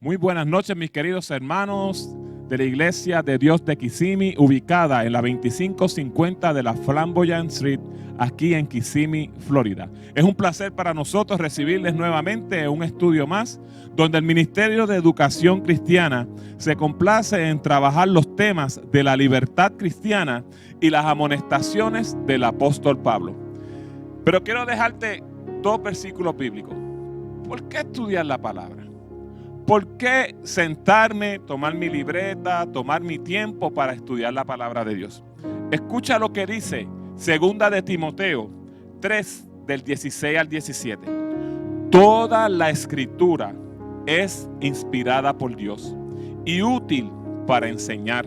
Muy buenas noches, mis queridos hermanos de la Iglesia de Dios de Kissimmee, ubicada en la 2550 de la Flamboyant Street, aquí en Kissimmee, Florida. Es un placer para nosotros recibirles nuevamente en un estudio más, donde el Ministerio de Educación Cristiana se complace en trabajar los temas de la libertad cristiana y las amonestaciones del apóstol Pablo. Pero quiero dejarte dos versículos bíblicos. ¿Por qué estudiar la palabra? ¿Por qué sentarme, tomar mi libreta, tomar mi tiempo para estudiar la palabra de Dios? Escucha lo que dice Segunda de Timoteo 3, del 16 al 17. Toda la escritura es inspirada por Dios y útil para enseñar,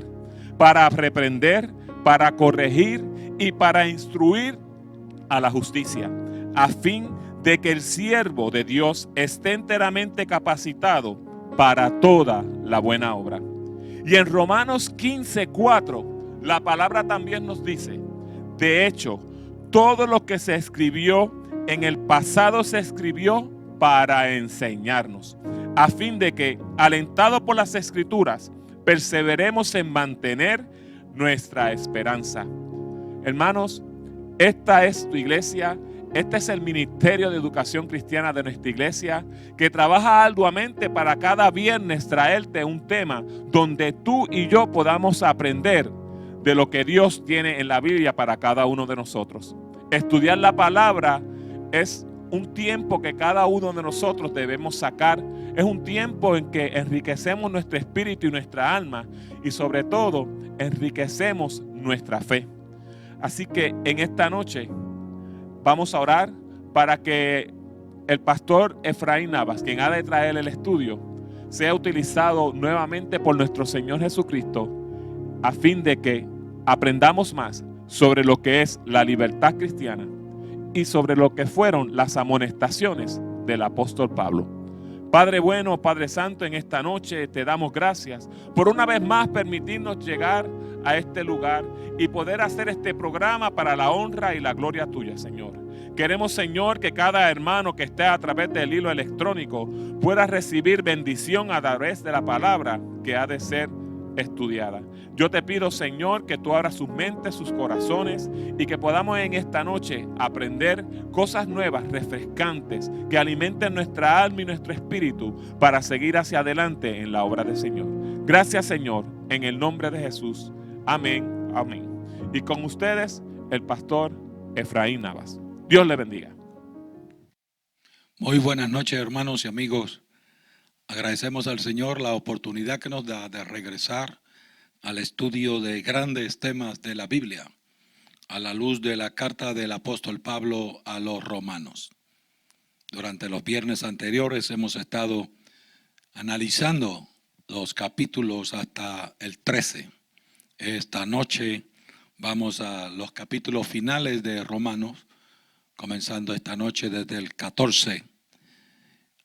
para reprender, para corregir y para instruir a la justicia, a fin de que el siervo de Dios esté enteramente capacitado para toda la buena obra. Y en Romanos 15:4, la palabra también nos dice: de hecho, todo lo que se escribió en el pasado se escribió para enseñarnos, a fin de que, alentados por las Escrituras, perseveremos en mantener nuestra esperanza. Hermanos, esta es tu iglesia. Este es el Ministerio de Educación Cristiana de nuestra iglesia, que trabaja arduamente para cada viernes traerte un tema donde tú y yo podamos aprender de lo que Dios tiene en la Biblia para cada uno de nosotros. Estudiar la palabra es un tiempo que cada uno de nosotros debemos sacar. Es un tiempo en que enriquecemos nuestro espíritu y nuestra alma, y sobre todo enriquecemos nuestra fe. Así que en esta noche vamos a orar para que el pastor Efraín Navas, quien ha de traer el estudio, sea utilizado nuevamente por nuestro Señor Jesucristo, a fin de que aprendamos más sobre lo que es la libertad cristiana y sobre lo que fueron las amonestaciones del apóstol Pablo. Padre bueno, Padre santo, en esta noche te damos gracias por una vez más permitirnos llegar a este lugar y poder hacer este programa para la honra y la gloria tuya, Señor. Queremos, Señor, que cada hermano que esté a través del hilo electrónico pueda recibir bendición a través de la palabra que ha de ser estudiada. Yo te pido, Señor, que tú abras sus mentes, sus corazones, y que podamos en esta noche aprender cosas nuevas, refrescantes, que alimenten nuestra alma y nuestro espíritu para seguir hacia adelante en la obra del Señor. Gracias, Señor, en el nombre de Jesús. Amén, amén. Y con ustedes, el pastor Efraín Navas. Dios le bendiga. Muy buenas noches, hermanos y amigos. Agradecemos al Señor la oportunidad que nos da de regresar al estudio de grandes temas de la Biblia, a la luz de la carta del apóstol Pablo a los romanos. Durante los viernes anteriores hemos estado analizando los capítulos hasta el 13. Esta noche vamos a los capítulos finales de Romanos, comenzando esta noche desde el 14.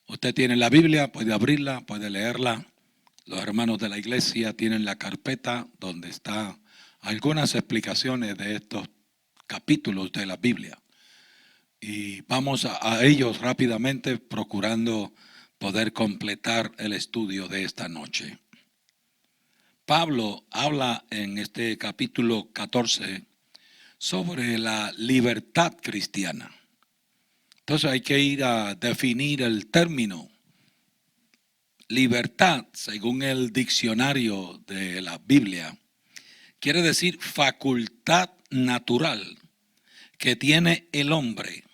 Usted tiene la Biblia, puede abrirla, puede leerla. Los hermanos de la iglesia tienen la carpeta donde están algunas explicaciones de estos capítulos de la Biblia. Y vamos a ellos rápidamente, procurando poder completar el estudio de esta noche. Pablo habla en este capítulo 14 sobre la libertad cristiana. Entonces hay que ir a definir el término. Libertad, según el diccionario de la Biblia, quiere decir facultad natural que tiene el hombre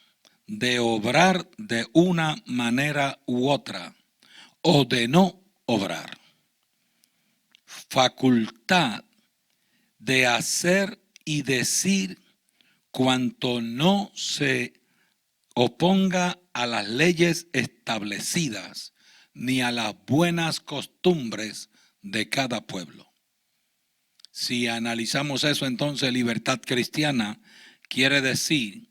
de obrar de una manera u otra o de no obrar. Facultad de hacer y decir cuanto no se oponga a las leyes establecidas ni a las buenas costumbres de cada pueblo. Si analizamos eso, entonces libertad cristiana quiere decir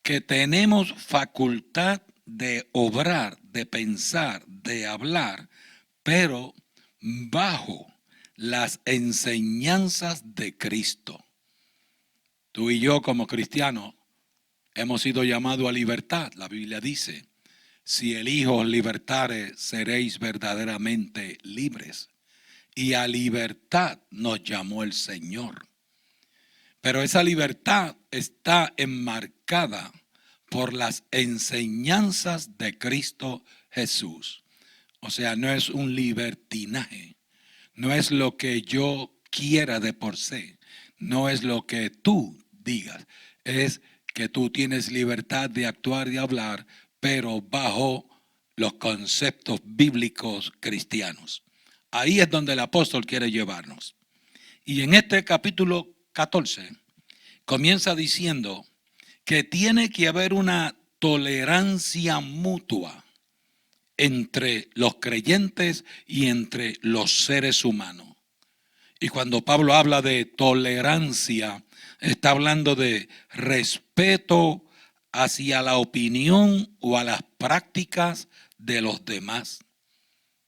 que tenemos facultad de obrar, de pensar, de hablar, pero bajo las enseñanzas de Cristo. Tú y yo como cristianos hemos sido llamados a libertad. La Biblia dice si el Hijo os libertare, seréis verdaderamente libres. Y a libertad nos llamó el Señor. Pero esa libertad está enmarcada por las enseñanzas de Cristo Jesús. O sea, no es un libertinaje, no es lo que yo quiera de por sí, no es lo que tú digas, es que tú tienes libertad de actuar y hablar, pero bajo los conceptos bíblicos cristianos. Ahí es donde el apóstol quiere llevarnos. Y en este capítulo 14 comienza diciendo que tiene que haber una tolerancia mutua entre los creyentes y entre los seres humanos. Y cuando Pablo habla de tolerancia, está hablando de respeto hacia la opinión o a las prácticas de los demás.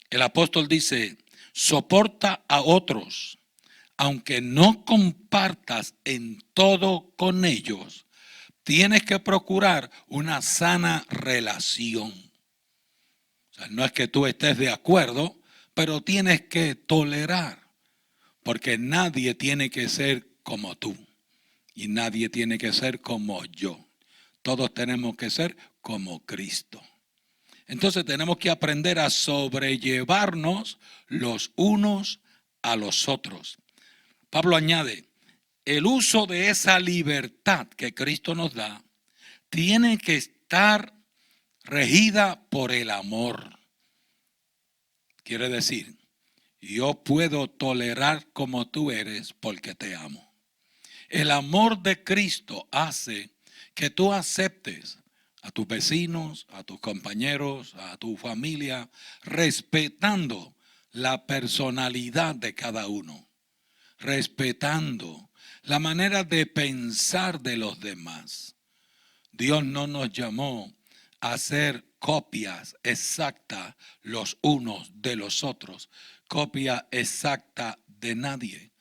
El apóstol dice, soporta a otros, aunque no compartas en todo con ellos, tienes que procurar una sana relación. O sea, no es que tú estés de acuerdo, pero tienes que tolerar, porque nadie tiene que ser como tú y nadie tiene que ser como yo. Todos tenemos que ser como Cristo. Entonces tenemos que aprender a sobrellevarnos los unos a los otros. Pablo añade, el uso de esa libertad que Cristo nos da tiene que estar regida por el amor. Quiere decir, yo puedo tolerar como tú eres porque te amo. El amor de Cristo hace que tú aceptes a tus vecinos, a tus compañeros, a tu familia, respetando la personalidad de cada uno, respetando la manera de pensar de los demás. Dios no nos llamó a ser copias exactas los unos de los otros, copia exacta de nadie.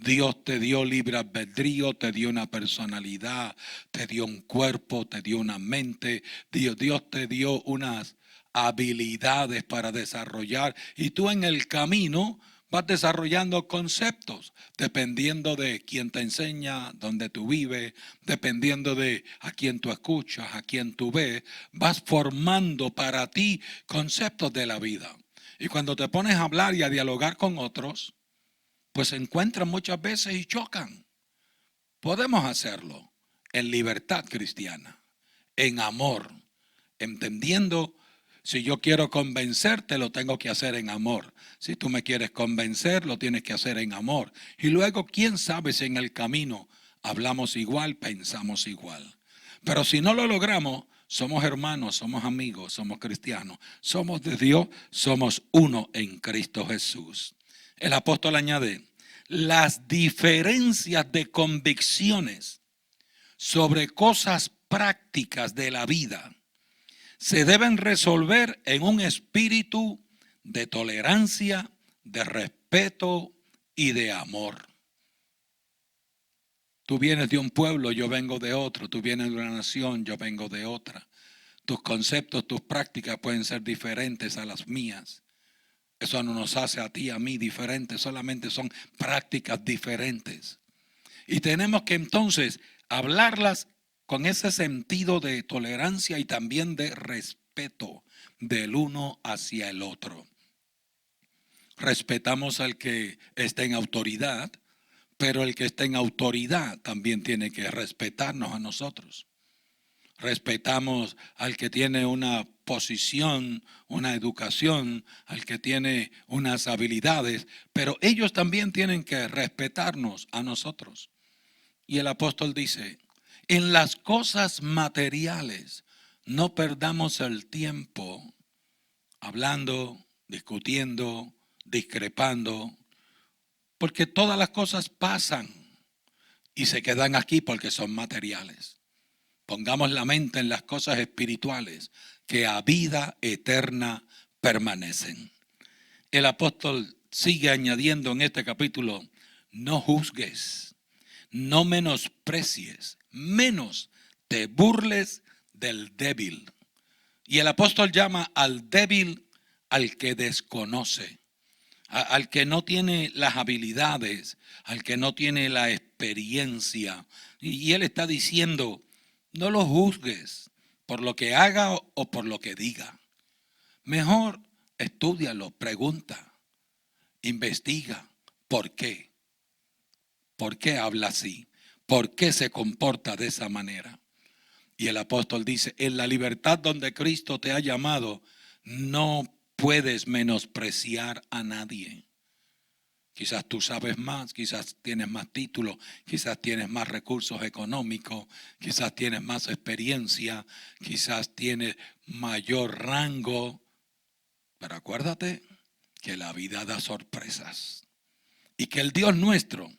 Dios te dio libre albedrío, te dio una personalidad, te dio un cuerpo, te dio una mente. Dios te dio unas habilidades para desarrollar y tú en el camino vas desarrollando conceptos dependiendo de quién te enseña, dónde tú vives, dependiendo de a quién tú escuchas, a quién tú ves, vas formando para ti conceptos de la vida. Y cuando te pones a hablar y a dialogar con otros, pues se encuentran muchas veces y chocan. Podemos hacerlo en libertad cristiana, en amor, entendiendo. Si yo quiero convencerte, lo tengo que hacer en amor. Si tú me quieres convencer, lo tienes que hacer en amor. Y luego, quién sabe si en el camino hablamos igual, pensamos igual. Pero si no lo logramos, somos hermanos, somos amigos, somos cristianos, somos de Dios, somos uno en Cristo Jesús. El apóstol añade, las diferencias de convicciones sobre cosas prácticas de la vida se deben resolver en un espíritu de tolerancia, de respeto y de amor. Tú vienes de un pueblo, yo vengo de otro. Tú vienes de una nación, yo vengo de otra. Tus conceptos, tus prácticas pueden ser diferentes a las mías. Eso no nos hace a ti, a mí diferentes, solamente son prácticas diferentes. Y tenemos que entonces hablarlas con ese sentido de tolerancia y también de respeto del uno hacia el otro. Respetamos al que está en autoridad, pero el que está en autoridad también tiene que respetarnos a nosotros. Respetamos al que tiene una posición, una educación, al que tiene unas habilidades, pero ellos también tienen que respetarnos a nosotros. Y el apóstol dice, en las cosas materiales no perdamos el tiempo hablando, discutiendo, discrepando, porque todas las cosas pasan y se quedan aquí porque son materiales. Pongamos la mente en las cosas espirituales que a vida eterna permanecen. El apóstol sigue añadiendo en este capítulo, no juzgues, no menosprecies, menos te burles del débil. Y el apóstol llama al débil al que desconoce, al que no tiene las habilidades, al que no tiene la experiencia. Y él está diciendo, no lo juzgues por lo que haga o por lo que diga. Mejor estúdialo, pregunta, investiga. ¿Por qué? ¿Por qué habla así? ¿Por qué se comporta de esa manera? Y el apóstol dice, en la libertad donde Cristo te ha llamado, no puedes menospreciar a nadie. Quizás tú sabes más, quizás tienes más títulos, quizás tienes más recursos económicos, quizás tienes más experiencia, quizás tienes mayor rango. Pero acuérdate que la vida da sorpresas y que el Dios nuestro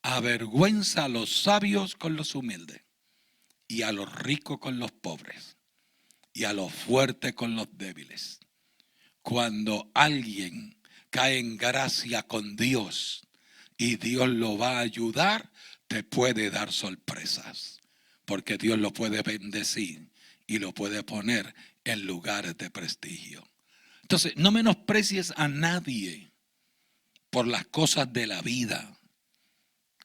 avergüenza a los sabios con los humildes y a los ricos con los pobres y a los fuertes con los débiles. Cuando alguien cae en gracia con Dios y Dios lo va a ayudar, te puede dar sorpresas, porque Dios lo puede bendecir y lo puede poner en lugares de prestigio. Entonces, no menosprecies a nadie por las cosas de la vida.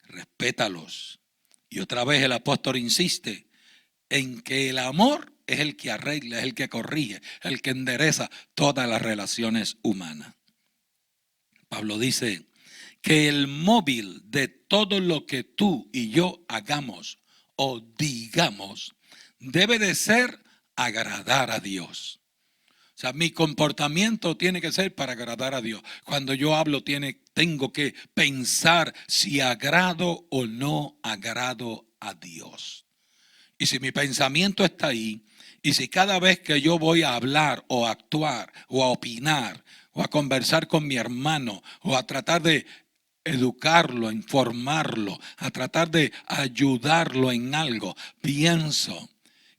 Respétalos. Y otra vez el apóstol insiste en que el amor es el que arregla, es el que corrige, el que endereza todas las relaciones humanas. Pablo dice que el móvil de todo lo que tú y yo hagamos o digamos debe de ser agradar a Dios. O sea, mi comportamiento tiene que ser para agradar a Dios. Cuando yo hablo tengo que pensar si agrado o no agrado a Dios. Y si mi pensamiento está ahí, y si cada vez que yo voy a hablar o a actuar o a opinar o a conversar con mi hermano o a tratar de educarlo, informarlo, a tratar de ayudarlo en algo, pienso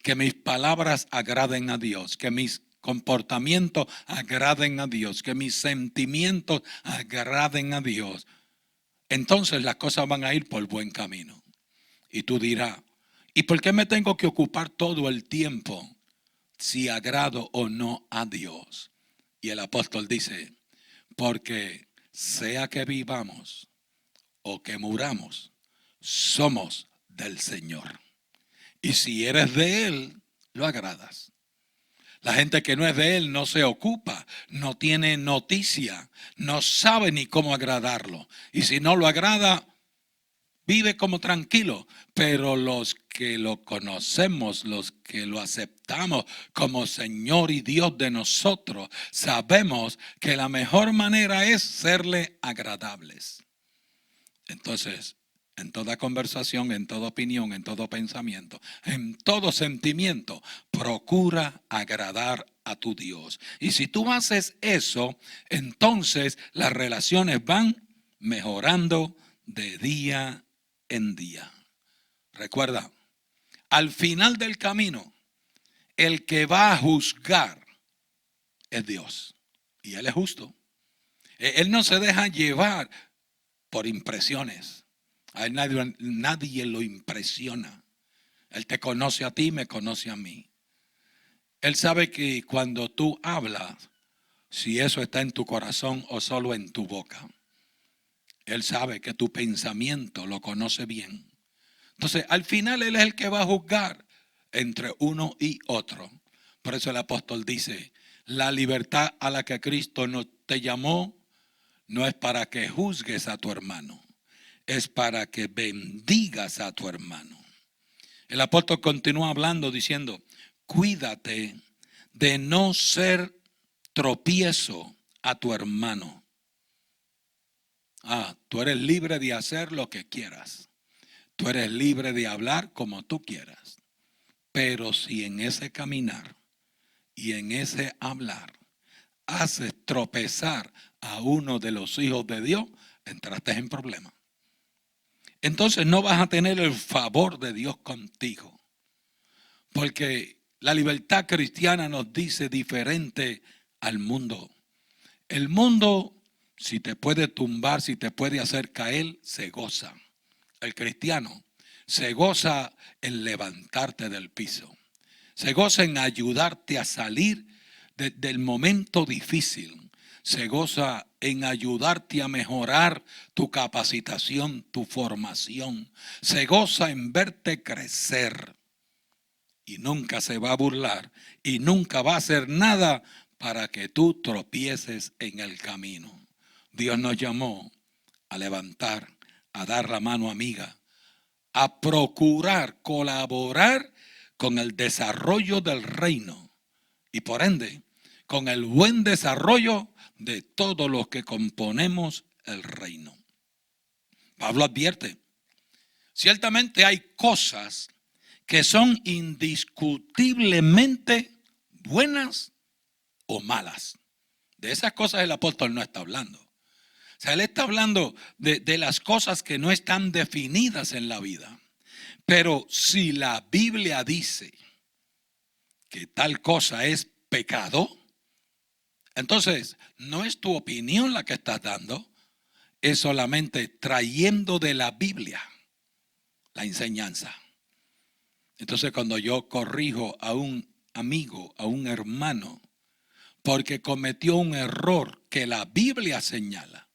que mis palabras agraden a Dios, que mis comportamientos agraden a Dios, que mis sentimientos agraden a Dios, entonces las cosas van a ir por buen camino. Y tú dirás, ¿y por qué me tengo que ocupar todo el tiempo si agrado o no a Dios? Y el apóstol dice, porque sea que vivamos o que muramos, somos del Señor. Y si eres de Él, lo agradas. La gente que no es de Él no se ocupa, no tiene noticia, no sabe ni cómo agradarlo. Y si no lo agrada, vive como tranquilo. Pero los que lo conocemos, los que lo aceptamos como Señor y Dios de nosotros, sabemos que la mejor manera es serle agradables. Entonces, en toda conversación, en toda opinión, en todo pensamiento, en todo sentimiento, procura agradar a tu Dios. Y si tú haces eso, entonces las relaciones van mejorando de día en día. Recuerda, al final del camino, el que va a juzgar es Dios. Y Él es justo. Él no se deja llevar por impresiones. A él nadie lo impresiona. Él te conoce a ti, me conoce a mí. Él sabe que cuando tú hablas, si eso está en tu corazón o solo en tu boca. Él sabe que tu pensamiento lo conoce bien. Entonces, al final Él es el que va a juzgar entre uno y otro. Por eso el apóstol dice, la libertad a la que Cristo no te llamó no es para que juzgues a tu hermano, es para que bendigas a tu hermano. El apóstol continúa hablando diciendo, cuídate de no ser tropiezo a tu hermano. Tú eres libre de hacer lo que quieras. Tú eres libre de hablar como tú quieras. Pero si en ese caminar y en ese hablar haces tropezar a uno de los hijos de Dios, entraste en problemas. Entonces no vas a tener el favor de Dios contigo. Porque la libertad cristiana nos dice diferente al mundo. El mundo, si te puede tumbar, si te puede hacer caer, se goza. El cristiano se goza en levantarte del piso. Se goza en ayudarte a salir del momento difícil. Se goza en ayudarte a mejorar tu capacitación, tu formación. Se goza en verte crecer. Y nunca se va a burlar y nunca va a hacer nada para que tú tropieces en el camino. Dios nos llamó a levantar, a dar la mano amiga, a procurar colaborar con el desarrollo del reino y por ende con el buen desarrollo de todos los que componemos el reino. Pablo advierte, ciertamente hay cosas que son indiscutiblemente buenas o malas. De esas cosas el apóstol no está hablando. O sea, él está hablando de las cosas que no están definidas en la vida. Pero si la Biblia dice que tal cosa es pecado, entonces no es tu opinión la que estás dando, es solamente trayendo de la Biblia la enseñanza. Entonces cuando yo corrijo a un amigo, a un hermano, porque cometió un error que la Biblia señala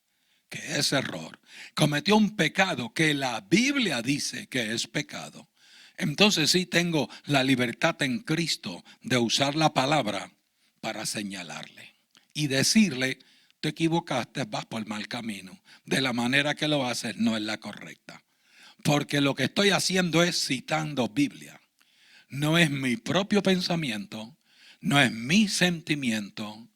que es error, cometió un pecado que la Biblia dice que es pecado, entonces sí tengo la libertad en Cristo de usar la palabra para señalarle y decirle, te equivocaste, vas por el mal camino, de la manera que lo haces no es la correcta. Porque lo que estoy haciendo es citando Biblia. No es mi propio pensamiento, no es mi sentimiento,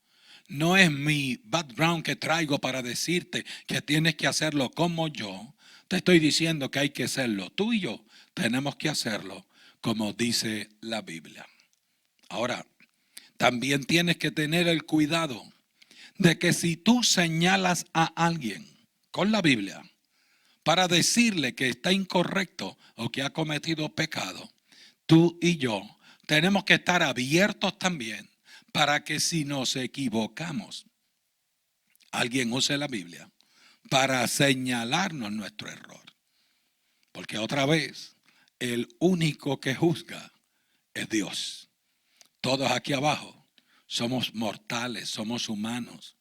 no es mi background que traigo para decirte que tienes que hacerlo como yo. Te estoy diciendo que hay que hacerlo. Tú y yo tenemos que hacerlo como dice la Biblia. Ahora, también tienes que tener el cuidado de que si tú señalas a alguien con la Biblia, para decirle que está incorrecto o que ha cometido pecado, tú y yo tenemos que estar abiertos también para que si nos equivocamos, alguien use la Biblia para señalarnos nuestro error. Porque otra vez, el único que juzga es Dios. Todos aquí abajo somos mortales, somos humanos,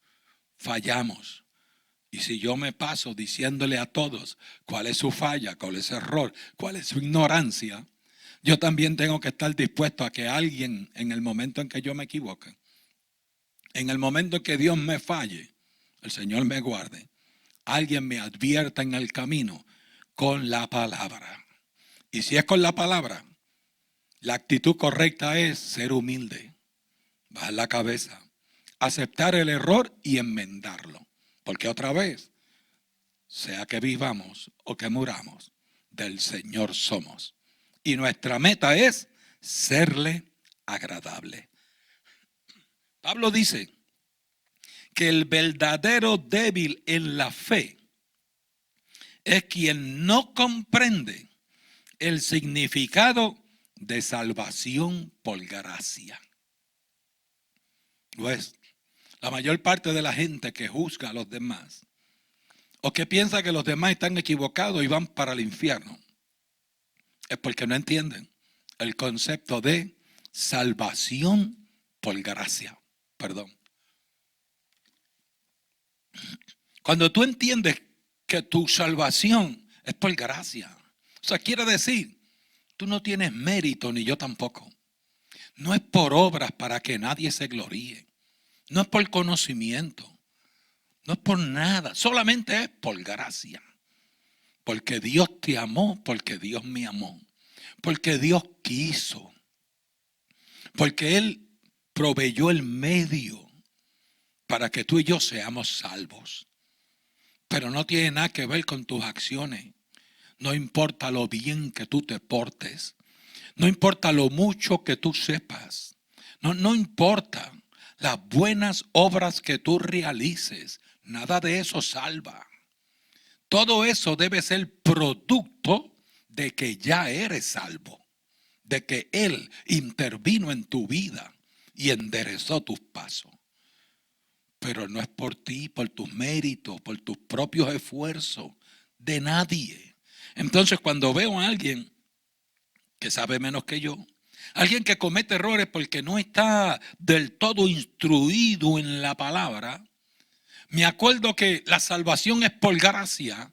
fallamos. Y si yo me paso diciéndole a todos cuál es su falla, cuál es su error, cuál es su ignorancia, yo también tengo que estar dispuesto a que alguien en el momento en que yo me equivoque, en el momento en que Dios me falle, el Señor me guarde, alguien me advierta en el camino con la palabra. Y si es con la palabra, la actitud correcta es ser humilde, bajar la cabeza, aceptar el error y enmendarlo. Porque otra vez, sea que vivamos o que muramos, del Señor somos. Y nuestra meta es serle agradable. Pablo dice que el verdadero débil en la fe es quien no comprende el significado de salvación por gracia. Pues la mayor parte de la gente que juzga a los demás o que piensa que los demás están equivocados y van para el infierno es porque no entienden el concepto de salvación por gracia. Perdón. Cuando tú entiendes que tu salvación es por gracia, o sea, quiere decir, tú no tienes mérito ni yo tampoco. No es por obras para que nadie se gloríe. No es por conocimiento. No es por nada. Solamente es por gracia. Porque Dios te amó, porque Dios me amó. Porque Dios quiso. Porque Él proveyó el medio para que tú y yo seamos salvos. Pero no tiene nada que ver con tus acciones. No importa lo bien que tú te portes. No importa lo mucho que tú sepas. No importa las buenas obras que tú realices. Nada de eso salva. Todo eso debe ser producto de que ya eres salvo. De que Él intervino en tu vida y enderezó tus pasos. Pero no es por ti, por tus méritos, por tus propios esfuerzos, de nadie. Entonces cuando veo a alguien que sabe menos que yo, Alguien que comete errores porque no está del todo instruido en la palabra. Me acuerdo que la salvación es por gracia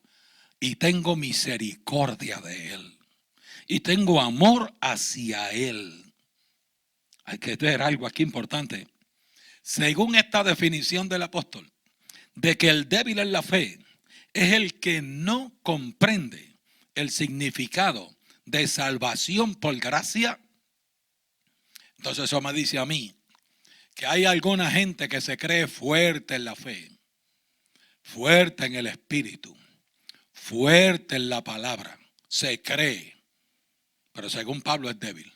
y tengo misericordia de él. Y tengo amor hacia él. Hay que ver algo aquí importante. Según esta definición del apóstol, de que el débil en la fe es el que no comprende el significado de salvación por gracia. Entonces eso me dice a mí que hay alguna gente que se cree fuerte en la fe, fuerte en el espíritu, fuerte en la palabra, se cree, pero según Pablo es débil.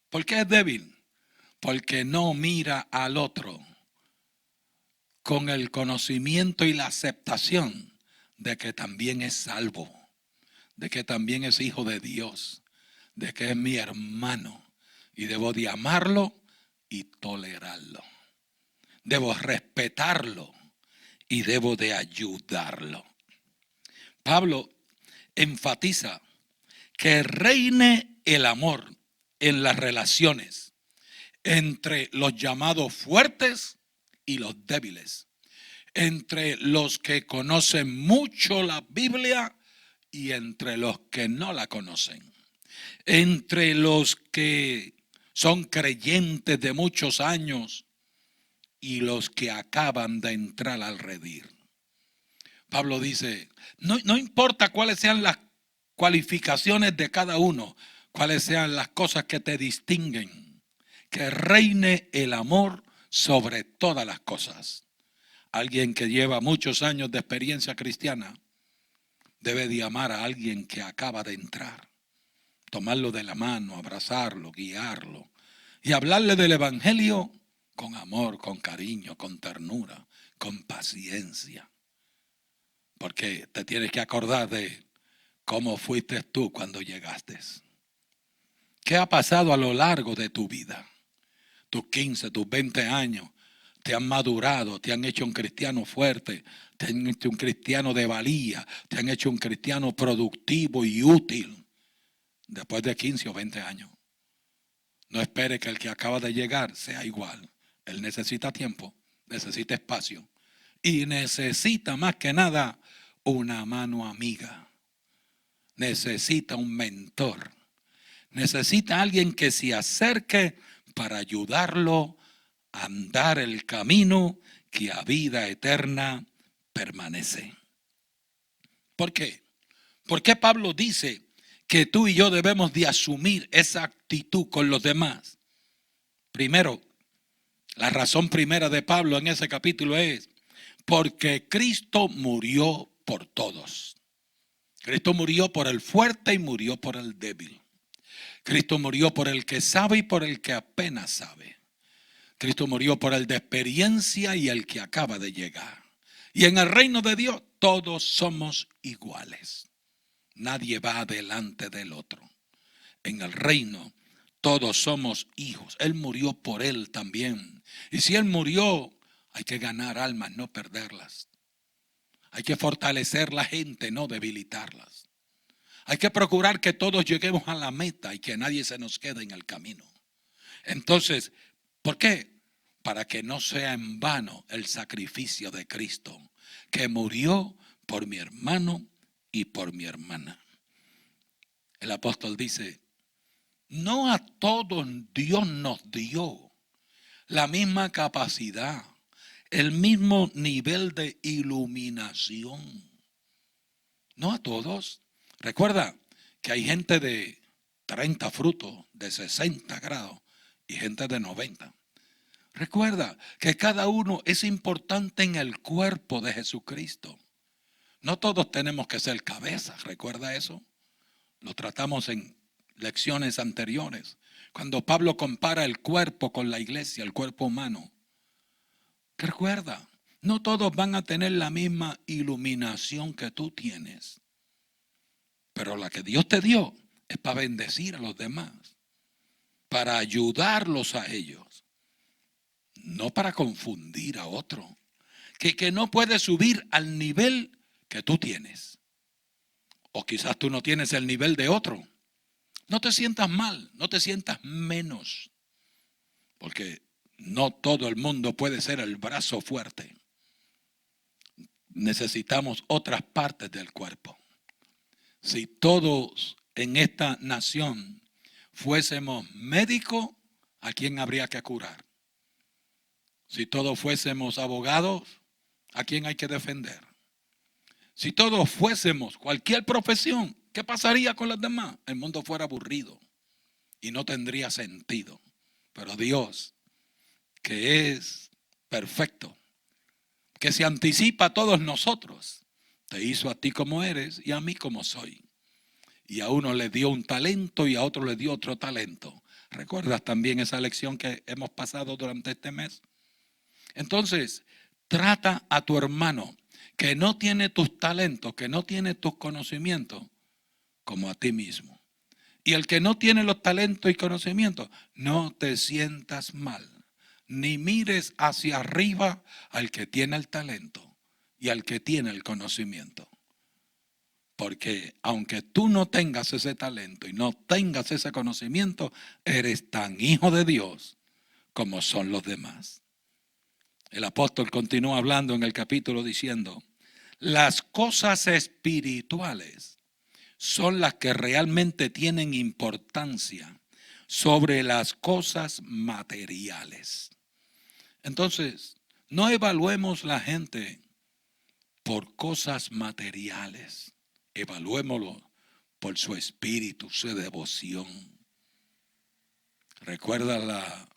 ¿Por qué es débil? Porque no mira al otro con el conocimiento y la aceptación de que también es salvo, de que también es hijo de Dios, de que es mi hermano y debo de amarlo y tolerarlo. Debo respetarlo y debo de ayudarlo. Pablo enfatiza que reine el amor en las relaciones entre los llamados fuertes y los débiles, entre los que conocen mucho la Biblia y entre los que no la conocen, entre los que son creyentes de muchos años y los que acaban de entrar al redil. Pablo dice, no importa cuáles sean las cualificaciones de cada uno, cuáles sean las cosas que te distinguen, que reine el amor sobre todas las cosas. Alguien que lleva muchos años de experiencia cristiana debe de amar a alguien que acaba de entrar, tomarlo de la mano, abrazarlo, guiarlo y hablarle del evangelio con amor, con cariño, con ternura, con paciencia. Porque te tienes que acordar de cómo fuiste tú cuando llegaste. ¿Qué ha pasado a lo largo de tu vida? Tus 15, tus 20 años te han madurado, te han hecho un cristiano fuerte, te han hecho un cristiano de valía, te han hecho un cristiano productivo y útil. Después de 15 o 20 años. No espere que el que acaba de llegar sea igual. Él necesita tiempo, necesita espacio y necesita más que nada una mano amiga. Necesita un mentor. Necesita alguien que se acerque para ayudarlo a andar el camino que a vida eterna permanece. ¿Por qué? ¿Por qué Pablo dice que tú y yo debemos de asumir esa actitud con los demás? Primero, la razón primera de Pablo en ese capítulo es porque Cristo murió por todos. Cristo murió por el fuerte y murió por el débil. Cristo murió por el que sabe y por el que apenas sabe. Cristo murió por el de experiencia y el que acaba de llegar. Y en el reino de Dios todos somos iguales. Nadie va delante del otro. En el reino todos somos hijos. Él murió por él también. Y si él murió, hay que ganar almas, no perderlas. Hay que fortalecer la gente, no debilitarlas. Hay que procurar que todos lleguemos a la meta y que nadie se nos quede en el camino. Entonces, ¿por qué? Para que no sea en vano el sacrificio de Cristo, que murió por mi hermano y por mi hermana. El apóstol dice, no a todos Dios nos dio la misma capacidad, el mismo nivel de iluminación. No a todos. Recuerda que hay gente de 30 frutos, de 60 grados y gente de 90. Recuerda que cada uno es importante en el cuerpo de Jesucristo. No todos tenemos que ser cabezas, ¿recuerda eso? Lo tratamos en lecciones anteriores. Cuando Pablo compara el cuerpo con la iglesia, el cuerpo humano. Que recuerda, no todos van a tener la misma iluminación que tú tienes. Pero la que Dios te dio es para bendecir a los demás, para ayudarlos a ellos, no para confundir a otro, que no puede subir al nivel que tú tienes. O quizás tú no tienes el nivel de otro, No te sientas mal, no te sientas menos, porque no todo el mundo puede ser el brazo fuerte. Necesitamos otras partes del cuerpo. Si todos en esta nación fuésemos médicos, ¿a quién habría que curar? Si todos fuésemos abogados, ¿a quién hay que defender? Si todos fuésemos cualquier profesión, ¿qué pasaría con las demás? El mundo fuera aburrido y no tendría sentido. Pero Dios, que es perfecto, que se anticipa a todos nosotros, te hizo a ti como eres y a mí como soy. Y a uno le dio un talento y a otro le dio otro talento. ¿Recuerdas también esa lección que hemos pasado durante este mes? Entonces, trata a tu hermano que no tiene tus talentos, que no tiene tus conocimientos, como a ti mismo. Y el que no tiene los talentos y conocimientos, no te sientas mal. Ni mires hacia arriba al que tiene el talento y al que tiene el conocimiento. Porque aunque tú no tengas ese talento y no tengas ese conocimiento, eres tan hijo de Dios como son los demás. El apóstol continúa hablando en el capítulo diciendo, las cosas espirituales son las que realmente tienen importancia sobre las cosas materiales. Entonces, no evaluemos la gente por cosas materiales. Evaluémoslo por su espíritu, su devoción. Recuerda la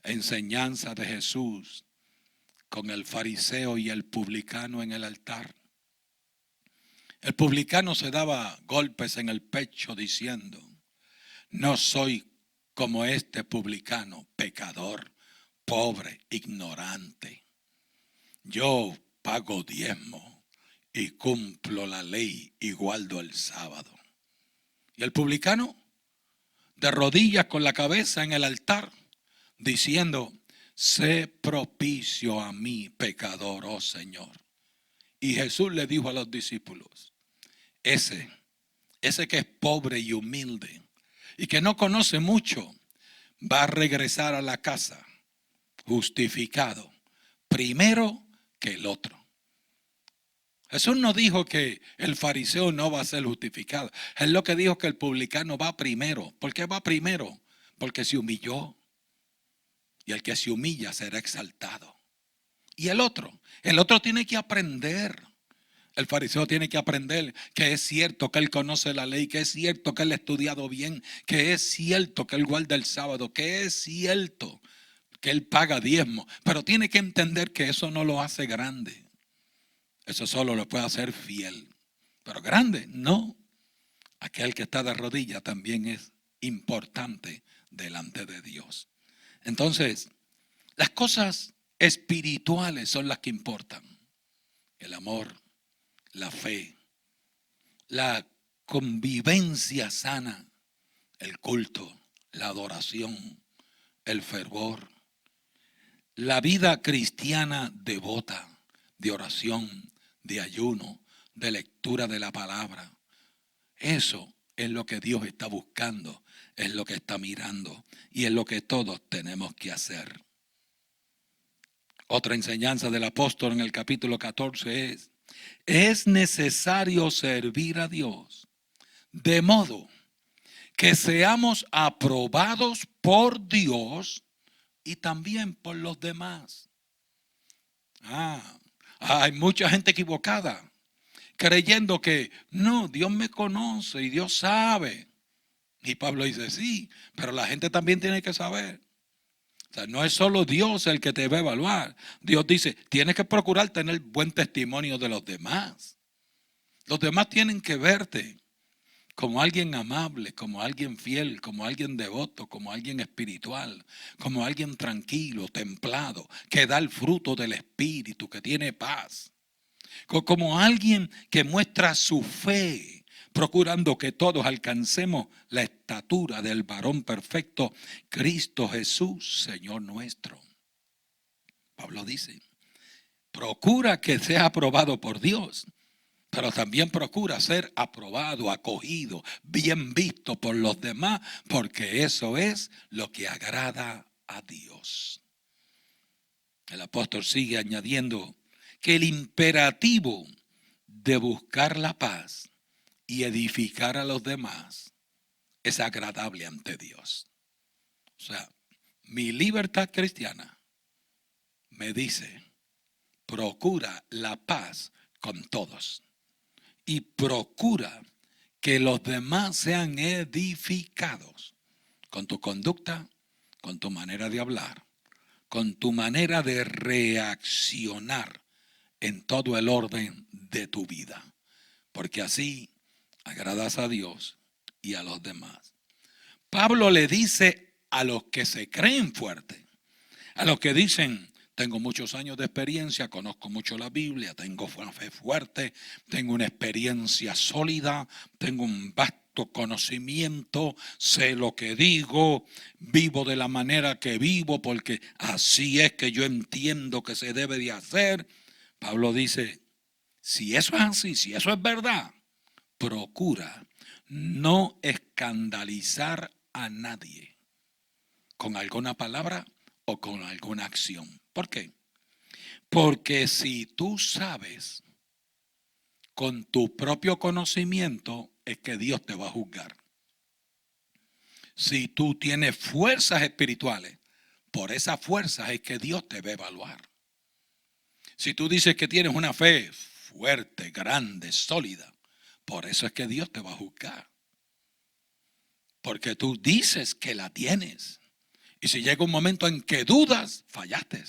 enseñanza de Jesús con el fariseo y el publicano en el altar. El publicano se daba golpes en el pecho diciendo, no soy como este publicano, pecador, pobre, ignorante. Yo pago diezmo y cumplo la ley y guardo el sábado. Y el publicano, de rodillas con la cabeza en el altar, diciendo, sé propicio a mí, pecador, oh Señor. Y Jesús le dijo a los discípulos, ese que es pobre y humilde y que no conoce mucho, va a regresar a la casa justificado primero que el otro. Jesús no dijo que el fariseo no va a ser justificado. Él lo que dijo que el publicano va primero. ¿Por qué va primero? Porque se humilló. Y el que se humilla será exaltado. Y el otro tiene que aprender. El fariseo tiene que aprender que es cierto que él conoce la ley, que es cierto que él ha estudiado bien, que es cierto que él guarda el sábado, que es cierto que él paga diezmo. Pero tiene que entender que eso no lo hace grande. Eso solo lo puede hacer fiel. Pero grande, no. Aquel que está de rodillas también es importante delante de Dios. Entonces, las cosas espirituales son las que importan. El amor, la fe, la convivencia sana, el culto, la adoración, el fervor, la vida cristiana devota, de oración, de ayuno, de lectura de la palabra. Eso es lo que Dios está buscando, es lo que está mirando y es lo que todos tenemos que hacer. Otra enseñanza del apóstol en el capítulo 14 es necesario servir a Dios de modo que seamos aprobados por Dios y también por los demás. Hay mucha gente equivocada creyendo que no, Dios me conoce y Dios sabe. Y Pablo dice, sí, pero la gente también tiene que saber. O sea, no es solo Dios el que te va a evaluar. Dios dice, tienes que procurar tener buen testimonio de los demás. Los demás tienen que verte como alguien amable, como alguien fiel, como alguien devoto, como alguien espiritual, como alguien tranquilo, templado, que da el fruto del Espíritu, que tiene paz. Como alguien que muestra su fe, procurando que todos alcancemos la estatura del varón perfecto, Cristo Jesús, Señor nuestro. Pablo dice, procura que sea aprobado por Dios, pero también procura ser aprobado, acogido, bien visto por los demás, porque eso es lo que agrada a Dios. El apóstol sigue añadiendo que el imperativo de buscar la paz y edificar a los demás es agradable ante Dios. O sea, mi libertad cristiana me dice, procura la paz con todos y procura que los demás sean edificados con tu conducta, con tu manera de hablar, con tu manera de reaccionar en todo el orden de tu vida, porque así agradas a Dios y a los demás. Pablo le dice a los que se creen fuertes, a los que dicen, tengo muchos años de experiencia, conozco mucho la Biblia, tengo una fe fuerte, tengo una experiencia sólida, tengo un vasto conocimiento, sé lo que digo, vivo de la manera que vivo porque así es que yo entiendo que se debe de hacer. Pablo dice, si eso es así, si eso es verdad, procura no escandalizar a nadie con alguna palabra o con alguna acción. ¿Por qué? Porque si tú sabes con tu propio conocimiento es que Dios te va a juzgar. Si tú tienes fuerzas espirituales, por esas fuerzas es que Dios te va a evaluar. Si tú dices que tienes una fe fuerte, grande, sólida, por eso es que Dios te va a juzgar. Porque tú dices que la tienes. Y si llega un momento en que dudas, fallaste.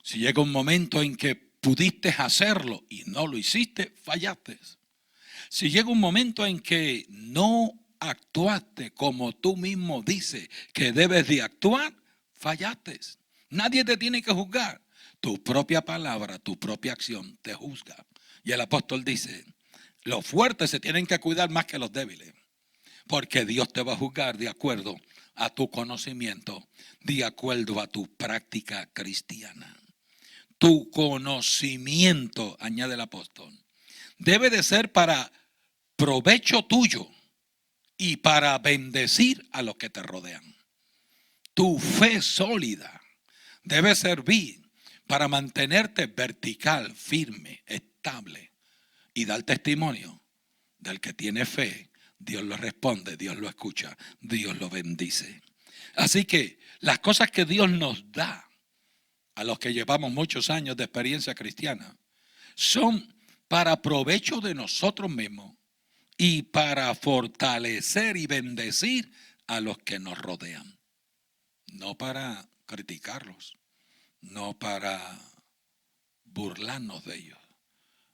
Si llega un momento en que pudiste hacerlo y no lo hiciste, fallaste. Si llega un momento en que no actuaste como tú mismo dices que debes de actuar, fallaste. Nadie te tiene que juzgar. Tu propia palabra, tu propia acción te juzga. Y el apóstol dice, los fuertes se tienen que cuidar más que los débiles. Porque Dios te va a juzgar de acuerdo a tu conocimiento, de acuerdo a tu práctica cristiana. Tu conocimiento, añade el apóstol, debe de ser para provecho tuyo y para bendecir a los que te rodean. Tu fe sólida debe servir para mantenerte vertical, firme, estable y dar testimonio del que tiene fe. Dios lo responde, Dios lo escucha, Dios lo bendice. Así que las cosas que Dios nos da a los que llevamos muchos años de experiencia cristiana son para provecho de nosotros mismos y para fortalecer y bendecir a los que nos rodean. No para criticarlos, no para burlarnos de ellos,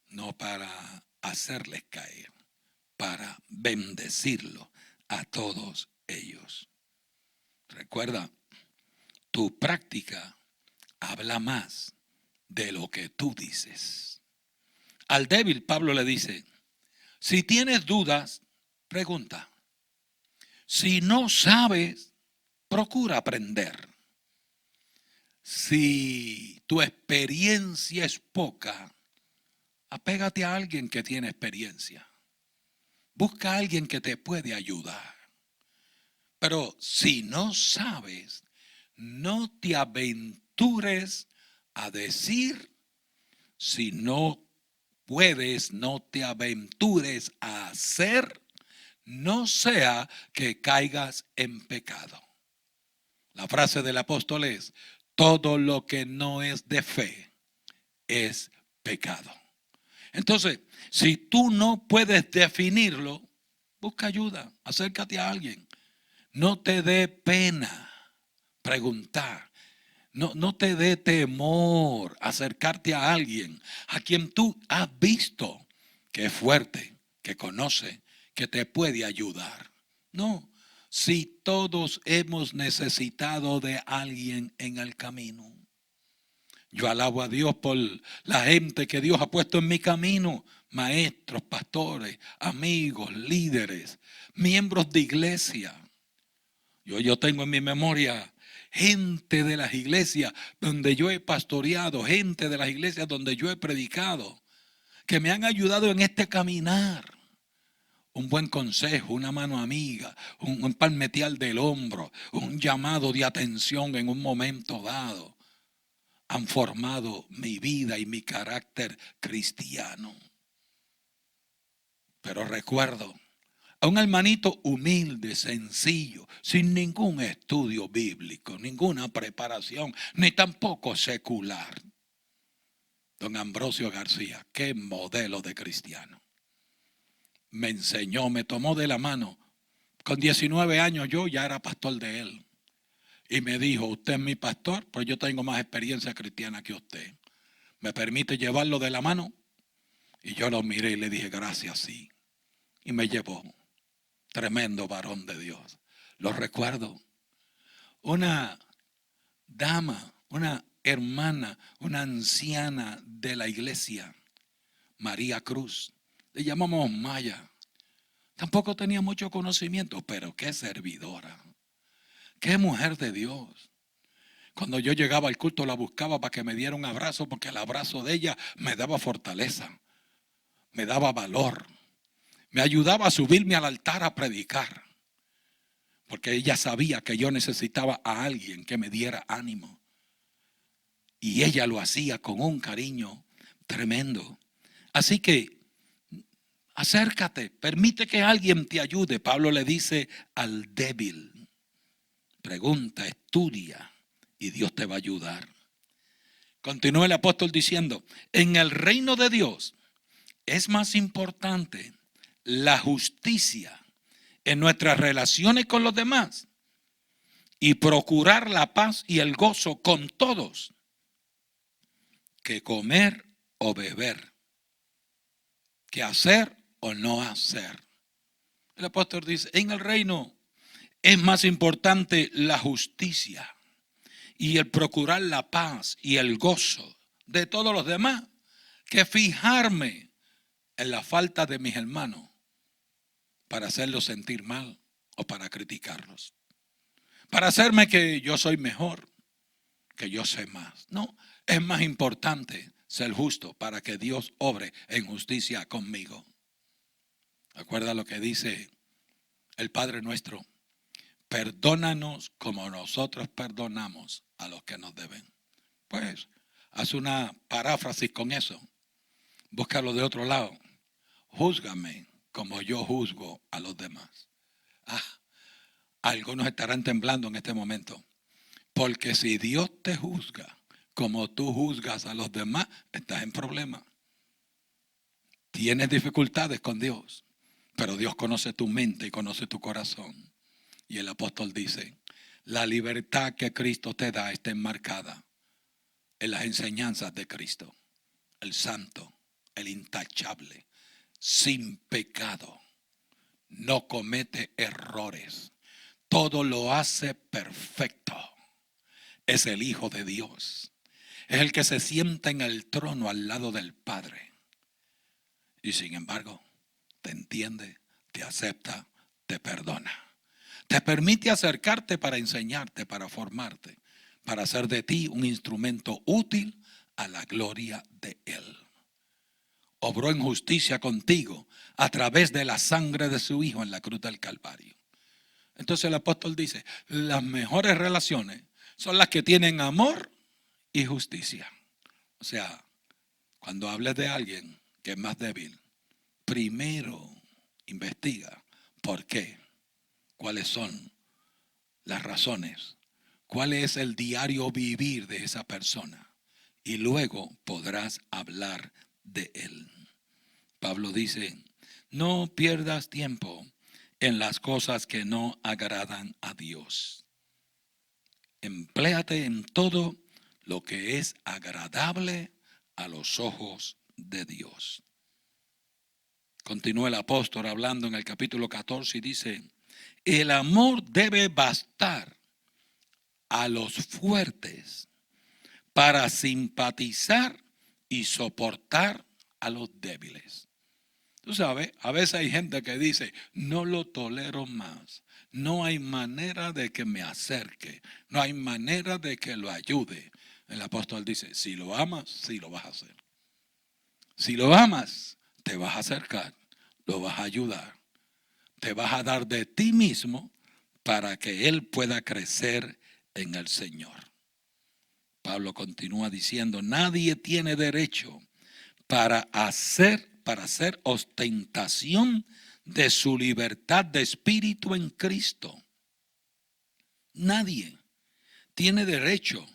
no para hacerles caer, para bendecirlos a todos ellos. Recuerda, tu práctica habla más de lo que tú dices. Al débil, Pablo le dice, si tienes dudas, pregunta. Si no sabes, procura aprender. Si tu experiencia es poca, apégate a alguien que tiene experiencia. Busca a alguien que te puede ayudar. Pero si no sabes, no te aventures a decir. Si no puedes, no te aventures a hacer. No sea que caigas en pecado. La frase del apóstol es, todo lo que no es de fe es pecado. Entonces, si tú no puedes definirlo, busca ayuda, acércate a alguien. No te dé pena preguntar. No te dé temor acercarte a alguien a quien tú has visto que es fuerte, que conoce, que te puede ayudar. No, si todos hemos necesitado de alguien en el camino. Yo alabo a Dios por la gente que Dios ha puesto en mi camino. Maestros, pastores, amigos, líderes, miembros de iglesia. Yo tengo en mi memoria gente de las iglesias donde yo he pastoreado, gente de las iglesias donde yo he predicado, que me han ayudado en este caminar. Un buen consejo, una mano amiga, un palmetear del hombro, un llamado de atención en un momento dado, han formado mi vida y mi carácter cristiano. Pero recuerdo a un hermanito humilde, sencillo, sin ningún estudio bíblico, ninguna preparación, ni tampoco secular. Don Ambrosio García, qué modelo de cristiano. Me enseñó, me tomó de la mano. Con 19 años yo ya era pastor de él. Y me dijo, usted es mi pastor, pero yo tengo más experiencia cristiana que usted. ¿Me permite llevarlo de la mano? Y yo lo miré y le dije, gracias, sí. Y me llevó. Tremendo varón de Dios. Lo recuerdo. Una dama, una hermana, una anciana de la iglesia, María Cruz. Le llamamos Maya. Tampoco tenía mucho conocimiento, pero qué servidora. Qué mujer de Dios. Cuando yo llegaba al culto la buscaba para que me diera un abrazo, porque el abrazo de ella me daba fortaleza, me daba valor, me ayudaba a subirme al altar a predicar, porque ella sabía que yo necesitaba a alguien que me diera ánimo. Y ella lo hacía con un cariño tremendo. Así que acércate, permite que alguien te ayude. Pablo le dice al débil, pregunta, estudia y Dios te va a ayudar. Continúa el apóstol diciendo, en el reino de Dios es más importante la justicia en nuestras relaciones con los demás y procurar la paz y el gozo con todos que comer o beber, que hacer o no hacer. El apóstol dice, en el reino es más importante la justicia y el procurar la paz y el gozo de todos los demás que fijarme en la falta de mis hermanos para hacerlos sentir mal o para criticarlos, para hacerme que yo soy mejor, que yo sé más. No, es más importante ser justo para que Dios obre en justicia conmigo. Acuerda lo que dice el Padre nuestro, perdónanos como nosotros perdonamos a los que nos deben. Pues haz una paráfrasis con eso, búscalo de otro lado, júzgame como yo juzgo a los demás. Algunos estarán temblando en este momento, porque si Dios te juzga como tú juzgas a los demás, estás en problema. Tienes dificultades con Dios, pero Dios conoce tu mente y conoce tu corazón. Y el apóstol dice, la libertad que Cristo te da está enmarcada en las enseñanzas de Cristo, el santo, el intachable, sin pecado, no comete errores, todo lo hace perfecto. Es el Hijo de Dios, es el que se sienta en el trono al lado del Padre. Y sin embargo, te entiende, te acepta, te perdona. Te permite acercarte para enseñarte, para formarte, para hacer de ti un instrumento útil a la gloria de Él. Obró en justicia contigo a través de la sangre de su Hijo en la cruz del Calvario. Entonces el apóstol dice, las mejores relaciones son las que tienen amor y justicia. O sea, cuando hables de alguien que es más débil, primero investiga por qué, cuáles son las razones, cuál es el diario vivir de esa persona y luego podrás hablar de él. Pablo dice, no pierdas tiempo en las cosas que no agradan a Dios. Empléate en todo lo que es agradable a los ojos de Dios. Continúa el apóstol hablando en el capítulo 14 y dice, el amor debe bastar a los fuertes para simpatizar y soportar a los débiles. Tú sabes, a veces hay gente que dice, no lo tolero más. No hay manera de que me acerque. No hay manera de que lo ayude. El apóstol dice, si lo amas, sí lo vas a hacer. Si lo amas, te vas a acercar, lo vas a ayudar, te vas a dar de ti mismo para que él pueda crecer en el Señor. Pablo continúa diciendo, nadie tiene derecho para hacer ostentación de su libertad de espíritu en Cristo. Nadie tiene derecho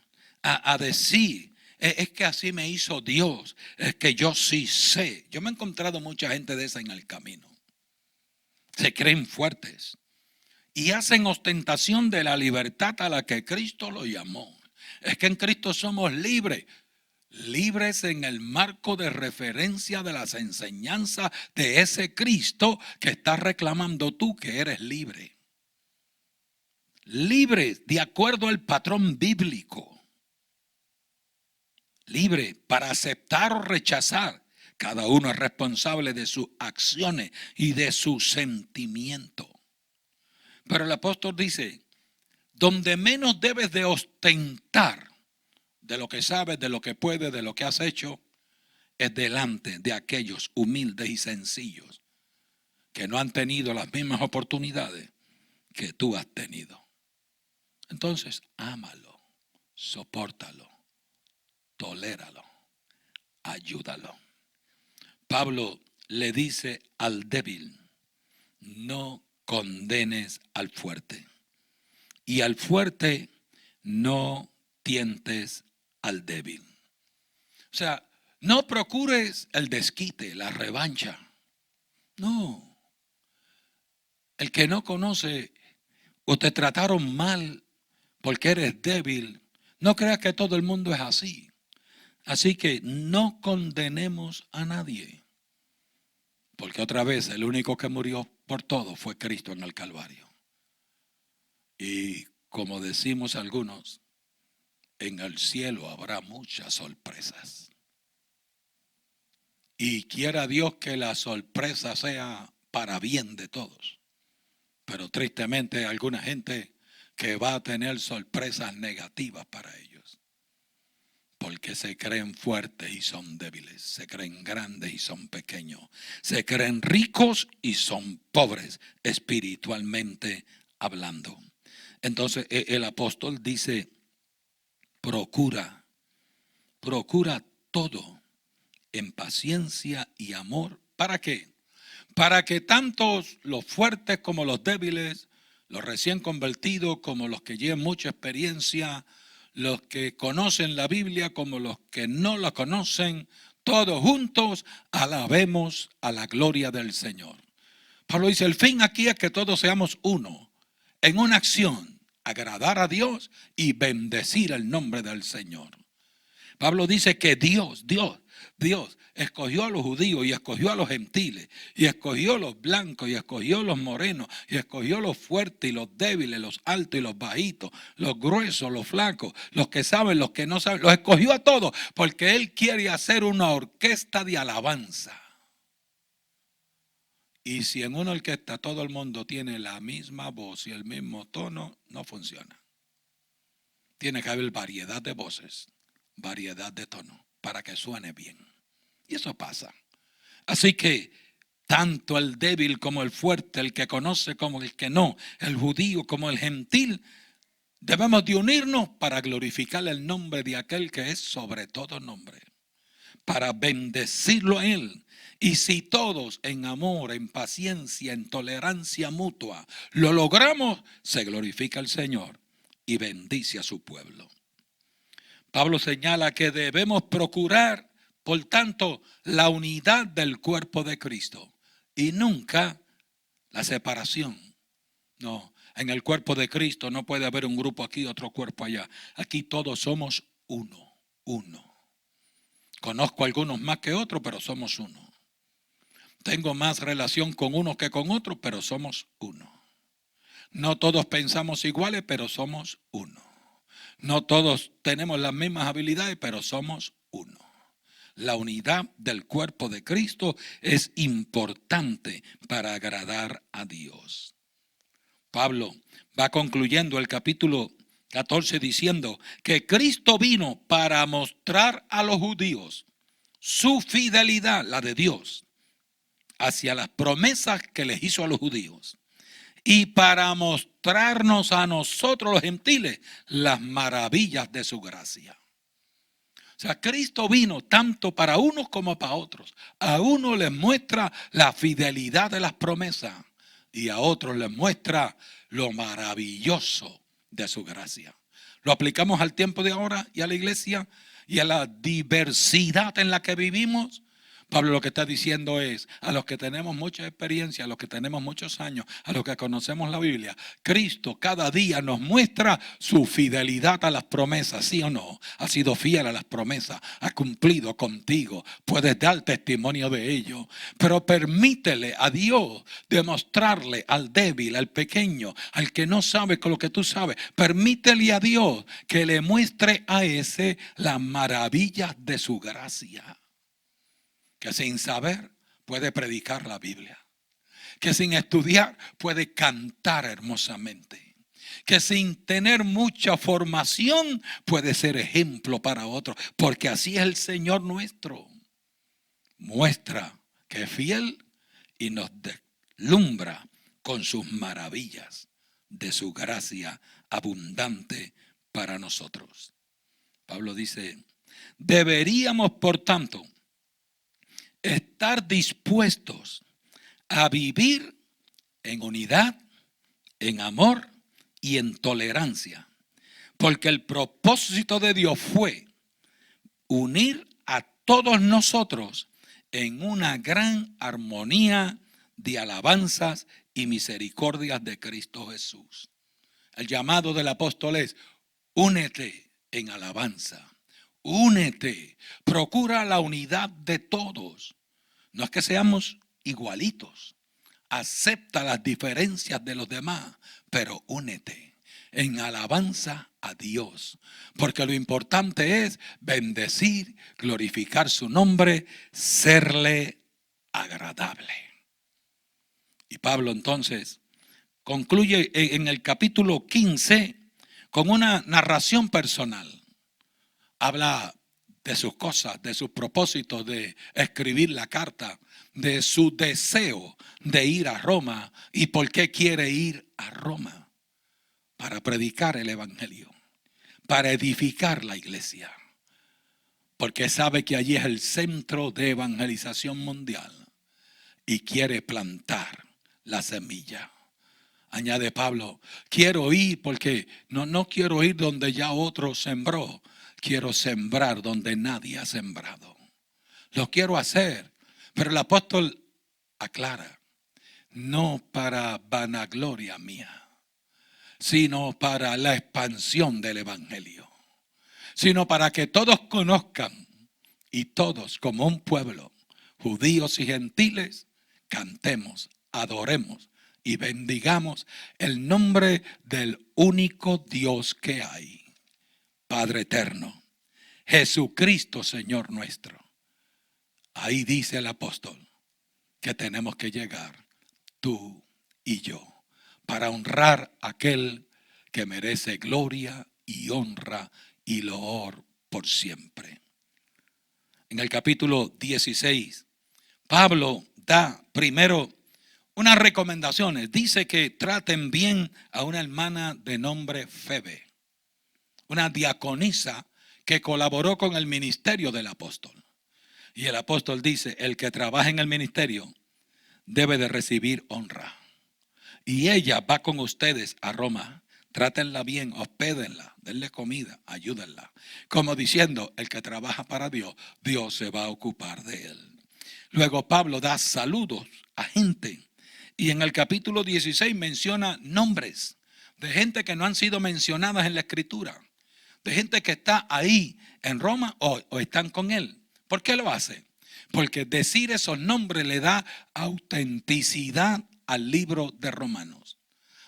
a decir, es que así me hizo Dios, es que yo sí sé. Yo me he encontrado mucha gente de esa en el camino. Se creen fuertes y hacen ostentación de la libertad a la que Cristo lo llamó. Es que en Cristo somos libres. Libres en el marco de referencia de las enseñanzas de ese Cristo que estás reclamando tú que eres libre. Libre de acuerdo al patrón bíblico. Libre para aceptar o rechazar. Cada uno es responsable de sus acciones y de su sentimiento. Pero el apóstol dice, donde menos debes de ostentar de lo que sabes, de lo que puedes, de lo que has hecho, es delante de aquellos humildes y sencillos que no han tenido las mismas oportunidades que tú has tenido. Entonces, ámalo, sopórtalo, toléralo, ayúdalo. Pablo le dice al débil, no condenes al fuerte, y al fuerte no tientes al débil. O sea, no procures el desquite, la revancha. No. El que no conoce o te trataron mal porque eres débil, no creas que todo el mundo es así. Así que no condenemos a nadie. Porque otra vez el único que murió por todo fue Cristo en el Calvario. Y como decimos algunos, en el cielo habrá muchas sorpresas. Y quiera Dios que la sorpresa sea para bien de todos. Pero tristemente hay alguna gente que va a tener sorpresas negativas para ellos. Porque se creen fuertes y son débiles. Se creen grandes y son pequeños. Se creen ricos y son pobres espiritualmente hablando. Entonces el apóstol dice, procura todo en paciencia y amor. ¿Para qué? Para que tantos los fuertes como los débiles, los recién convertidos como los que llevan mucha experiencia, los que conocen la Biblia como los que no la conocen, todos juntos alabemos a la gloria del Señor. Pablo dice, el fin aquí es que todos seamos uno, en una acción, agradar a Dios y bendecir el nombre del Señor. Pablo dice que Dios escogió a los judíos y escogió a los gentiles y escogió a los blancos y escogió a los morenos y escogió a los fuertes y los débiles, los altos y los bajitos, los gruesos, los flacos, los que saben, los que no saben. Los escogió a todos porque Él quiere hacer una orquesta de alabanza. Y si en una orquesta todo el mundo tiene la misma voz y el mismo tono, no funciona. Tiene que haber variedad de voces, variedad de tonos para que suene bien. Y eso pasa. Así que tanto el débil como el fuerte, el que conoce como el que no, el judío como el gentil, debemos de unirnos para glorificar el nombre de aquel que es sobre todo nombre, para bendecirlo a Él. Y si todos en amor, en paciencia, en tolerancia mutua lo logramos, se glorifica el Señor y bendice a su pueblo. Pablo señala que debemos procurar, por tanto, la unidad del cuerpo de Cristo y nunca la separación. No, en el cuerpo de Cristo no puede haber un grupo aquí, otro cuerpo allá. Aquí todos somos uno. Conozco a algunos más que otros, pero somos uno. Tengo más relación con unos que con otros, pero somos uno. No todos pensamos iguales, pero somos uno. No todos tenemos las mismas habilidades, pero somos uno. La unidad del cuerpo de Cristo es importante para agradar a Dios. Pablo va concluyendo el capítulo 14 diciendo que Cristo vino para mostrar a los judíos su fidelidad, la de Dios, hacia las promesas que les hizo a los judíos y para mostrarnos a nosotros los gentiles las maravillas de su gracia. O sea, Cristo vino tanto para unos como para otros. A uno les muestra la fidelidad de las promesas y a otros les muestra lo maravilloso de su gracia. Lo aplicamos al tiempo de ahora y a la iglesia y a la diversidad en la que vivimos. Pablo lo que está diciendo es, a los que tenemos mucha experiencia, a los que tenemos muchos años, a los que conocemos la Biblia, Cristo cada día nos muestra su fidelidad a las promesas, ¿sí o no? Ha sido fiel a las promesas, ha cumplido contigo, puedes dar testimonio de ello, pero permítele a Dios demostrarle al débil, al pequeño, al que no sabe con lo que tú sabes, permítele a Dios que le muestre a ese las maravillas de su gracia. Que sin saber puede predicar la Biblia. Que sin estudiar puede cantar hermosamente. Que sin tener mucha formación puede ser ejemplo para otros. Porque así es el Señor nuestro. Muestra que es fiel y nos deslumbra con sus maravillas de su gracia abundante para nosotros. Pablo dice, deberíamos por tanto estar dispuestos a vivir en unidad, en amor y en tolerancia. Porque el propósito de Dios fue unir a todos nosotros en una gran armonía de alabanzas y misericordias de Cristo Jesús. El llamado del apóstol es, únete en alabanza. Únete, procura la unidad de todos. No es que seamos igualitos. Acepta las diferencias de los demás, pero únete en alabanza a Dios. Porque lo importante es bendecir, glorificar su nombre, serle agradable. Y Pablo entonces concluye en el capítulo 15 con una narración personal. Habla de sus cosas, de sus propósitos de escribir la carta, de su deseo de ir a Roma y por qué quiere ir a Roma. Para predicar el evangelio, para edificar la iglesia, porque sabe que allí es el centro de evangelización mundial y quiere plantar la semilla. Añade Pablo, quiero ir porque no quiero ir donde ya otro sembró. Quiero sembrar donde nadie ha sembrado. Lo quiero hacer. Pero el apóstol aclara, no para vanagloria mía, sino para la expansión del evangelio. Sino para que todos conozcan y todos como un pueblo, judíos y gentiles, cantemos, adoremos y bendigamos el nombre del único Dios que hay. Padre eterno, Jesucristo Señor nuestro. Ahí dice el apóstol que tenemos que llegar, tú y yo, para honrar a aquel que merece gloria y honra y loor por siempre. En el capítulo 16, Pablo da primero unas recomendaciones. Dice que traten bien a una hermana de nombre Febe, una diaconisa que colaboró con el ministerio del apóstol. Y el apóstol dice, el que trabaja en el ministerio debe de recibir honra. Y ella va con ustedes a Roma. Trátenla bien, hospédenla, denle comida, ayúdenla. Como diciendo, el que trabaja para Dios, Dios se va a ocupar de él. Luego Pablo da saludos a gente. Y en el capítulo 16 menciona nombres de gente que no han sido mencionadas en la escritura. De gente que está ahí en Roma o están con él. ¿Por qué lo hace? Porque decir esos nombres le da autenticidad al libro de Romanos.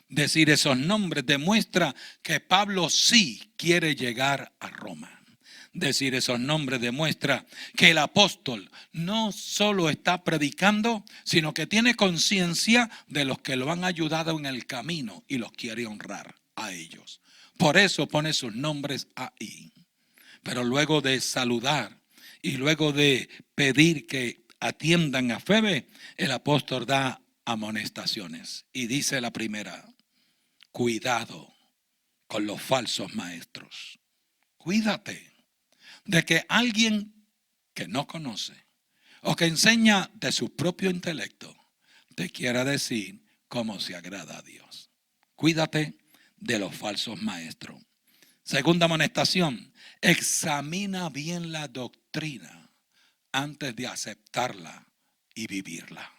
Decir esos nombres demuestra que Pablo sí quiere llegar a Roma. Decir esos nombres demuestra que el apóstol no solo está predicando, sino que tiene conciencia de los que lo han ayudado en el camino y los quiere honrar a ellos. Por eso pone sus nombres ahí. Pero luego de saludar Y luego de pedir que atiendan a Febe, el apóstol da amonestaciones. Y dice la primera: cuidado con los falsos maestros. Cuídate de que alguien que no conoce o que enseña de su propio intelecto te quiera decir cómo se agrada a Dios. Cuídate de los falsos maestros. Segunda amonestación: examina bien la doctrina antes de aceptarla y vivirla.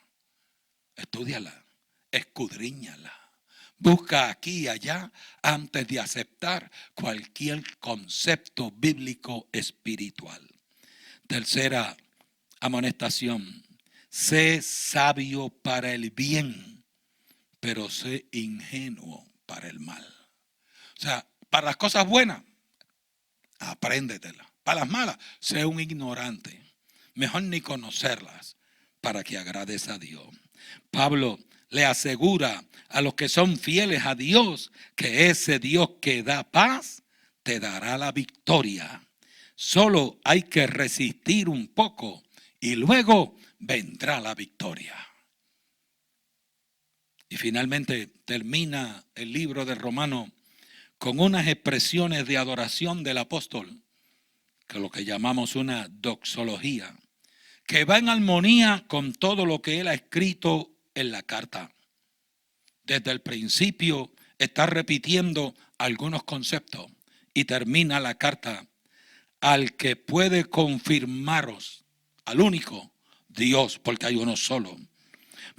Estúdiala, escudriñala. Busca aquí y allá antes de aceptar cualquier concepto bíblico espiritual. Tercera amonestación: sé sabio para el bien, pero sé ingenuo para el mal. O sea, para las cosas buenas, apréndetelas. Para las malas, sé un ignorante. Mejor ni conocerlas para que agrades a Dios. Pablo le asegura a los que son fieles a Dios que ese Dios que da paz te dará la victoria. Solo hay que resistir un poco y luego vendrá la victoria. Y finalmente termina el libro de Romanos con unas expresiones de adoración del apóstol, que es lo que llamamos una doxología, que va en armonía con todo lo que él ha escrito en la carta. Desde el principio está repitiendo algunos conceptos y termina la carta: al que puede confirmaros, al único Dios, porque hay uno solo.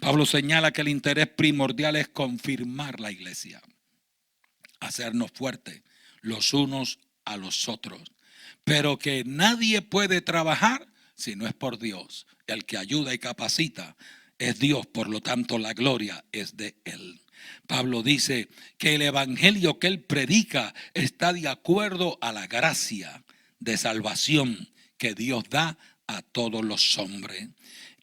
Pablo señala que el interés primordial es confirmar la iglesia, hacernos fuertes los unos a los otros, pero que nadie puede trabajar si no es por Dios. El que ayuda y capacita es Dios, por lo tanto la gloria es de Él. Pablo dice que el evangelio que él predica está de acuerdo a la gracia de salvación que Dios da a todos los hombres.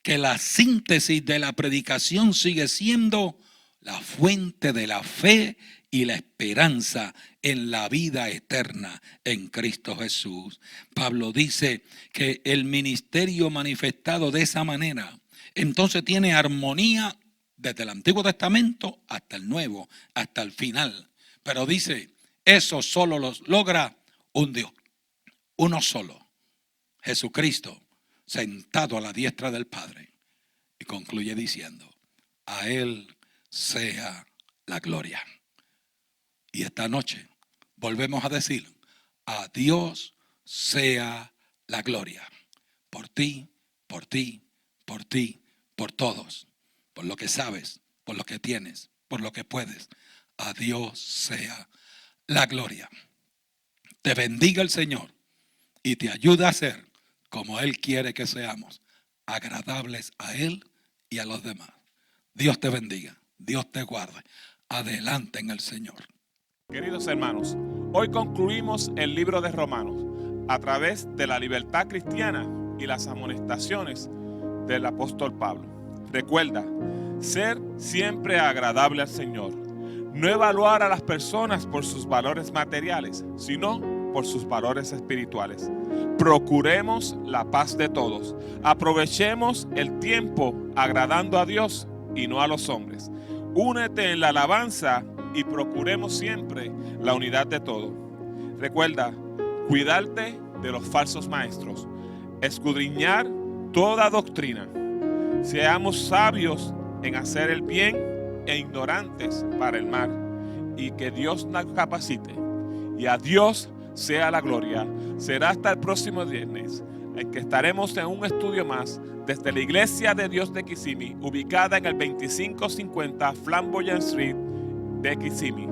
Que la síntesis de la predicación sigue siendo la fuente de la fe y la esperanza en la vida eterna en Cristo Jesús. Pablo dice que el ministerio manifestado de esa manera entonces tiene armonía desde el Antiguo Testamento hasta el Nuevo, hasta el final. Pero dice, eso solo lo logra un Dios, uno solo, Jesucristo, sentado a la diestra del Padre. Y concluye diciendo, a Él sea la gloria. Y esta noche volvemos a decir, a Dios sea la gloria. Por ti, por ti, por ti, por todos. Por lo que sabes, por lo que tienes, por lo que puedes. A Dios sea la gloria. Te bendiga el Señor y te ayuda a ser como Él quiere que seamos, agradables a Él y a los demás. Dios te bendiga, Dios te guarde. Adelante en el Señor. Queridos hermanos, hoy concluimos el libro de Romanos a través de la libertad cristiana y las amonestaciones del apóstol Pablo. Recuerda, ser siempre agradable al Señor. No evaluar a las personas por sus valores materiales, sino por sus valores espirituales. Procuremos la paz de todos. Aprovechemos el tiempo agradando a Dios y no a los hombres. Únete en la alabanza y procuremos siempre la unidad de todos. Recuerda, cuidarte de los falsos maestros. Escudriñar toda doctrina. Seamos sabios en hacer el bien e ignorantes para el mal. Y que Dios nos capacite. Y a Dios sea la gloria. Será hasta el próximo viernes en que estaremos en un estudio más desde la Iglesia de Dios de Kissimmee, ubicada en el 2550 Flamboyant Street de Kissimmee.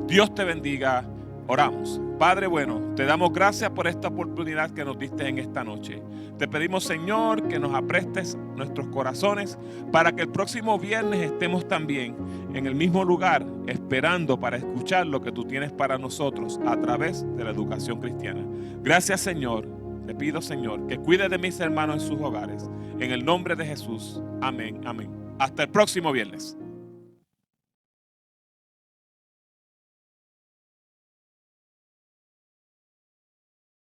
Dios te bendiga. Oramos. Padre bueno, te damos gracias por esta oportunidad que nos diste en esta noche. Te pedimos, Señor, que nos aprestes nuestros corazones para que el próximo viernes estemos también en el mismo lugar, esperando para escuchar lo que tú tienes para nosotros a través de la educación cristiana. Gracias, Señor. Te pido, Señor, que cuide de mis hermanos en sus hogares. En el nombre de Jesús. Amén, amén. Hasta el próximo viernes.